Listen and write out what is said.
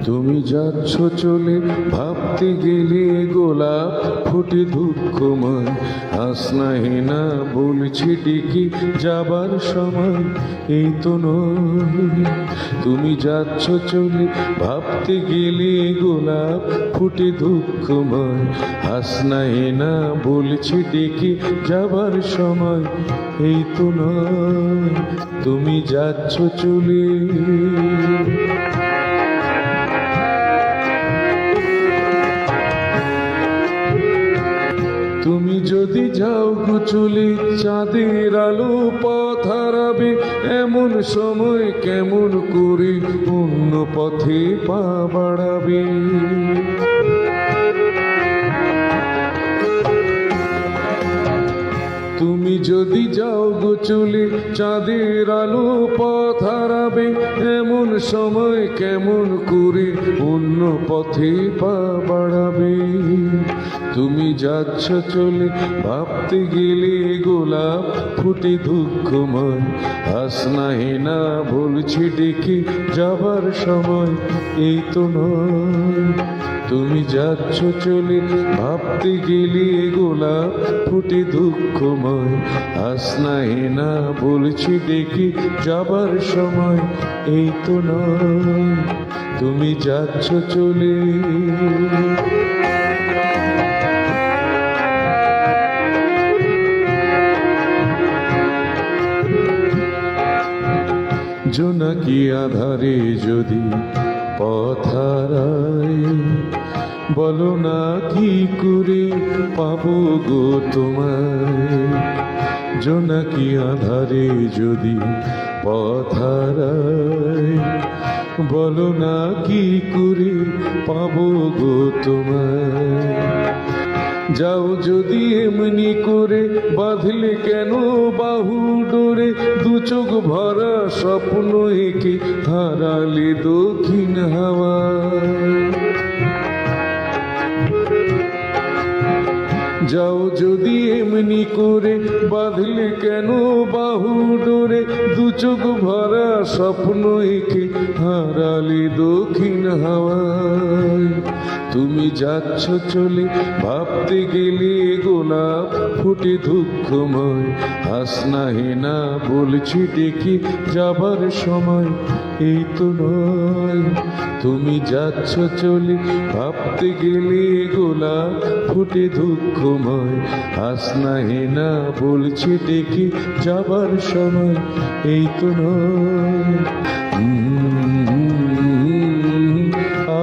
তুমি যাচ্ছ চলে ভাবতে গেলে গোলাপ ফুটে দুঃখময় হাসনাহি না বলছি ঠিকই যাবার সময় এই তো নয়। তুমি যাচ্ছ চলে ভাবতে গেলে গোলাপ ফুটে দুঃখময় হাসনাহি না বলছি ঠিকই যাবার সময় এই তো নয়। তুমি যাচ্ছ চলে। তুমি যদি যাও গো চলে চাঁদের আলো পথ হারাবে এমন সময় কেমন করে অন্য পথে পা বাড়াবে। তুমি যদি যাও গো চলে চাঁদের আলো পথ হারাবে এমন সময় কেমন করে অন্য পথে পা বাড়াবে। তুমি যাচ্ছ চলে ভাবতে গেলে গোলাপ ফুটে দুঃখময় হাসনাহি না বলছি ডেকে যাবার সময় এই তো নয়। তুমি যাচ্ছ চলে ভাবতে গেলে গোলাপ ফুটে দুঃখময় হাসনাহি না বলছি ডেকে যাবার সময় এই তো নয়। তুমি যাচ্ছ চলে। জোনাকি আধারে যদি পথ হারাই বলো না কি করে পাবো গো তোমায়। জোনাকি আধারে যদি পথ হারাই বলো না কি করে পাবো গো তোমায়। যাও যদি এমনি করে বাঁধলে কেন বাহু ডোরে দু চোখ ভরা স্বপ্ন এঁকে হারালে দক্ষিণ হাওয়া। যাও যদি এমনি করে বাঁধলে কেন বাহু ডোরে দু চোখ ভরা স্বপ্ন এঁকে হারালে দক্ষিণ হাওয়ায়। তুমি যাচ্ছ চলে ভাবতে গেলে গোলাপ ফুটে দুঃখময় হাসনাহি না বলছি ডেকে যাবার সময় এই তো নয়। তুমি যাচ্ছ চলে ভাবতে গেলে গোলাপ ফুটে দুঃখময় হাসনাহি না বলছি ডেকে যাবার সময় এই তো নয়। আ